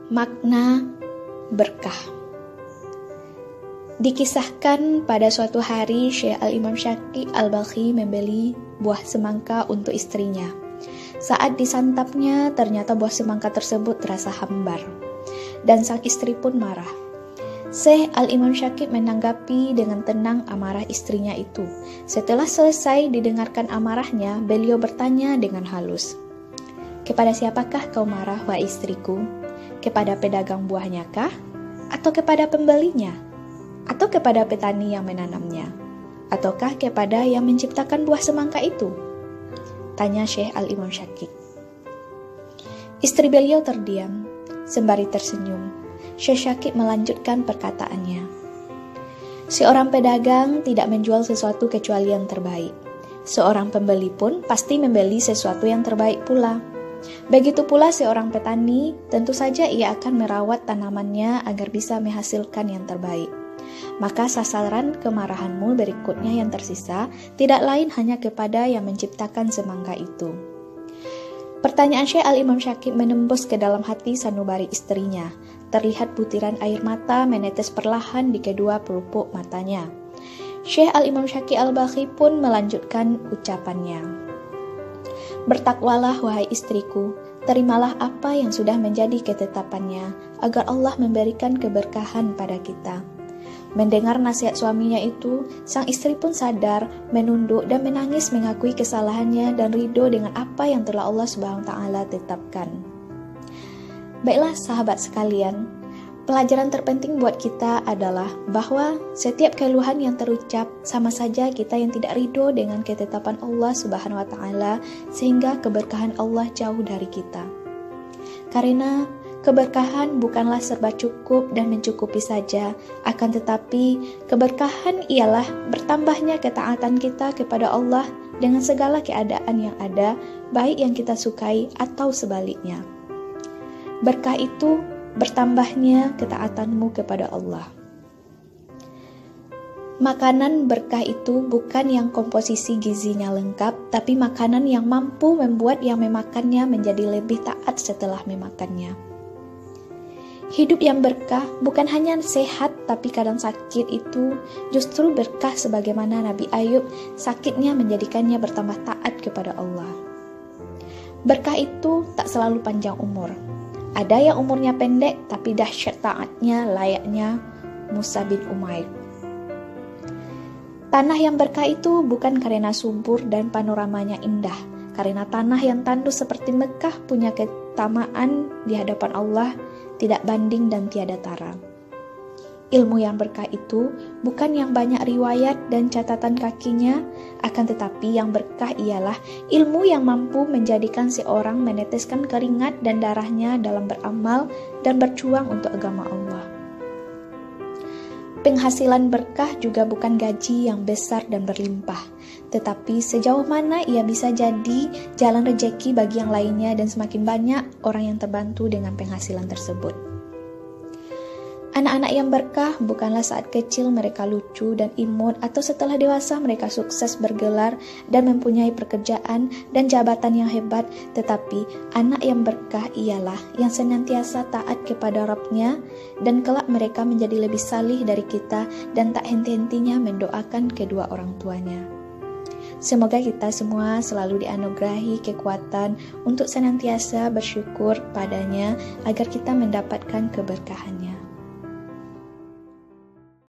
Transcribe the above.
Makna berkah. Dikisahkan pada suatu hari Syekh Al-Imam Syaqi Al-Balkhi membeli buah semangka untuk istrinya. Saat disantapnya, ternyata buah semangka tersebut terasa hambar, dan sang istri pun marah. Syekh Al-Imam Syaqi menanggapi dengan tenang amarah istrinya itu. Setelah selesai didengarkan amarahnya, beliau bertanya dengan halus, "Kepada siapakah kau marah, wahai istriku? Kepada pedagang buahnya kah? Atau kepada pembelinya? Atau kepada petani yang menanamnya? Ataukah kepada yang menciptakan buah semangka itu?" tanya Syekh Al-Imam Syaqi. Istri beliau terdiam, sembari tersenyum. Syekh Syaqi melanjutkan perkataannya. Seorang pedagang tidak menjual sesuatu kecuali yang terbaik. Seorang pembeli pun pasti membeli sesuatu yang terbaik pula. Begitu pula seorang petani, tentu saja ia akan merawat tanamannya agar bisa menghasilkan yang terbaik. Maka sasaran kemarahanmu berikutnya yang tersisa tidak lain hanya kepada yang menciptakan semangka itu. Pertanyaan Syekh Al-Imam Syaqi menembus ke dalam hati sanubari istrinya. Terlihat butiran air mata menetes perlahan di kedua pelupuk matanya. Syekh Al-Imam Syaqi Al-Balkhi pun melanjutkan ucapannya. "Bertakwalah wahai istriku, terimalah apa yang sudah menjadi ketetapannya, agar Allah memberikan keberkahan pada kita." Mendengar nasihat suaminya itu, sang istri pun sadar, menunduk dan menangis mengakui kesalahannya dan ridho dengan apa yang telah Allah Subhanahu wa Ta'ala tetapkan. Baiklah sahabat sekalian, pelajaran terpenting buat kita adalah bahwa setiap keluhan yang terucap sama saja kita yang tidak ridho dengan ketetapan Allah Subhanahu wa Ta'ala, sehingga keberkahan Allah jauh dari kita. Karena keberkahan bukanlah serba cukup dan mencukupi saja, akan tetapi keberkahan ialah bertambahnya ketaatan kita kepada Allah dengan segala keadaan yang ada, baik yang kita sukai atau sebaliknya. Berkah itu bertambahnya ketaatanmu kepada Allah. Makanan berkah itu bukan yang komposisi gizinya lengkap, tapi makanan yang mampu membuat yang memakannya menjadi lebih taat setelah memakannya. Hidup yang berkah bukan hanya sehat, tapi kadang sakit itu justru berkah, sebagaimana Nabi Ayub sakitnya menjadikannya bertambah taat kepada Allah. Berkah itu tak selalu panjang umur. Ada yang umurnya pendek tapi dahsyat taatnya layaknya Musa bin Umair. Tanah yang berkah itu bukan karena subur dan panoramanya indah, karena tanah yang tandus seperti Mekah punya keutamaan di hadapan Allah tidak banding dan tiada tara. Ilmu yang berkah itu bukan yang banyak riwayat dan catatan kakinya, akan tetapi yang berkah ialah ilmu yang mampu menjadikan seorang meneteskan keringat dan darahnya dalam beramal dan berjuang untuk agama Allah. Penghasilan berkah juga bukan gaji yang besar dan berlimpah, tetapi sejauh mana ia bisa jadi jalan rejeki bagi yang lainnya dan semakin banyak orang yang terbantu dengan penghasilan tersebut. Anak-anak yang berkah bukanlah saat kecil mereka lucu dan imut atau setelah dewasa mereka sukses bergelar dan mempunyai pekerjaan dan jabatan yang hebat, tetapi anak yang berkah ialah yang senantiasa taat kepada Rabb-Nya dan kelak mereka menjadi lebih salih dari kita dan tak henti-hentinya mendoakan kedua orang tuanya. Semoga kita semua selalu dianugerahi kekuatan untuk senantiasa bersyukur padanya agar kita mendapatkan keberkahannya.